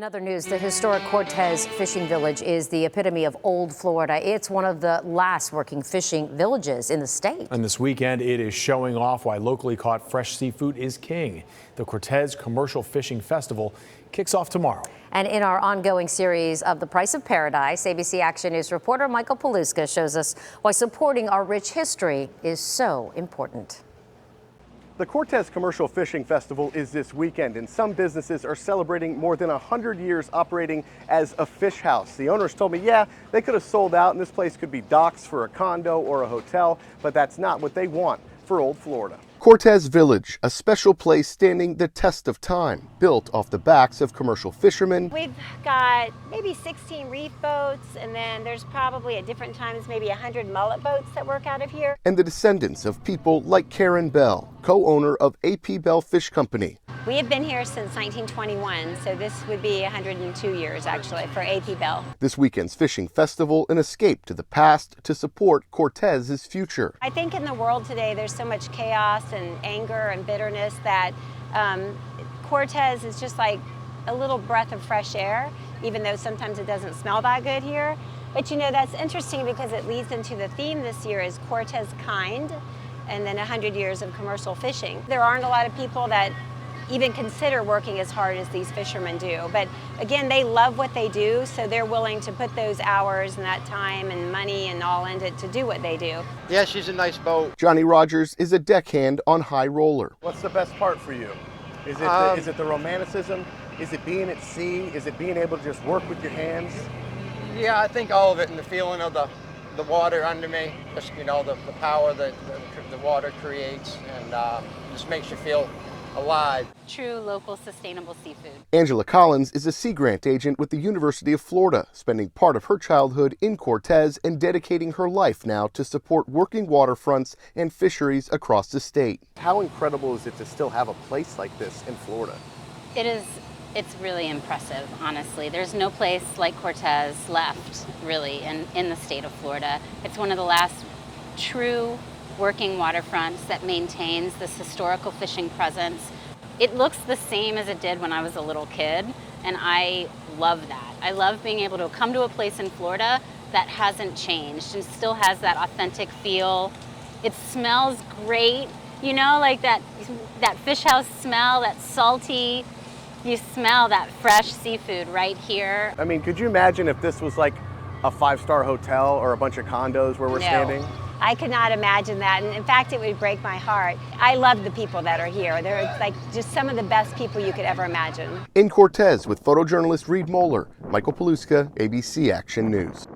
In other news, the historic Cortez Fishing Village is the epitome of old Florida. It's one of the last working fishing villages in the state. And this weekend, it is showing off why locally caught fresh seafood is king. The Cortez Commercial Fishing Festival kicks off tomorrow. And in our ongoing series of The Price of Paradise, ABC Action News reporter Michael Paluska shows us why supporting our rich history is so important. The Cortez Commercial Fishing Festival is this weekend, and some businesses are celebrating more than 100 years operating as a fish house. The owners told me, yeah, they could have sold out and this place could be docks for a condo or a hotel, but that's not what they want for old Florida. Cortez Village, a special place standing the test of time, built off the backs of commercial fishermen. We've got maybe 16 reef boats, and then there's probably at different times maybe 100 mullet boats that work out of here. And the descendants of people like Karen Bell, co-owner of AP Bell Fish Company. We have been here since 1921, so this would be 102 years actually for AP Bell. This weekend's fishing festival, an escape to the past to support Cortez's future. I think in the world today there's so much chaos and anger and bitterness that Cortez is just like a little breath of fresh air, even though sometimes it doesn't smell that good here. But you know, that's interesting because it leads into the theme this year is Cortez kind, and then 100 years of commercial fishing. There aren't a lot of people that even consider working as hard as these fishermen do. But again, they love what they do, so they're willing to put those hours and that time and money and all into it to do what they do. Yeah, she's a nice boat. Johnny Rogers is a deckhand on High Roller. What's the best part for you? Is it the romanticism? Is it being at sea? Is it being able to just work with your hands? Yeah, I think all of it, and the feeling of the water under me, just, you know, the power that the water creates, and just makes you feel alive. True local sustainable seafood. Angela Collins is a Sea Grant agent with the University of Florida, spending part of her childhood in Cortez and dedicating her life now to support working waterfronts and fisheries across the state. How incredible is it to still have a place like this in Florida? It's really impressive, honestly. There's no place like Cortez left, really, in the state of Florida. It's one of the last true working waterfronts that maintains this historical fishing presence. It looks the same as it did when I was a little kid, and I love that. I love being able to come to a place in Florida that hasn't changed and still has that authentic feel. It smells great, you know, like that fish house smell, that salty, you smell that fresh seafood right here. I mean, could you imagine if this was like a five-star hotel or a bunch of condos where we're standing? I could not imagine that, and in fact, it would break my heart. I love the people that are here. They're like just some of the best people you could ever imagine. In Cortez with photojournalist Reed Moeller, Michael Paluska, ABC Action News.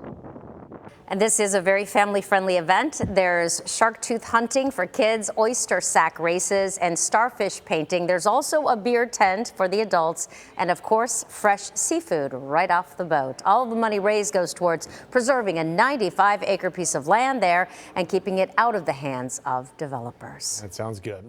And this is a very family-friendly event. There's shark tooth hunting for kids, oyster sack races, and starfish painting. There's also a beer tent for the adults, and of course, fresh seafood right off the boat. All of the money raised goes towards preserving a 95-acre piece of land there and keeping it out of the hands of developers. that sounds good.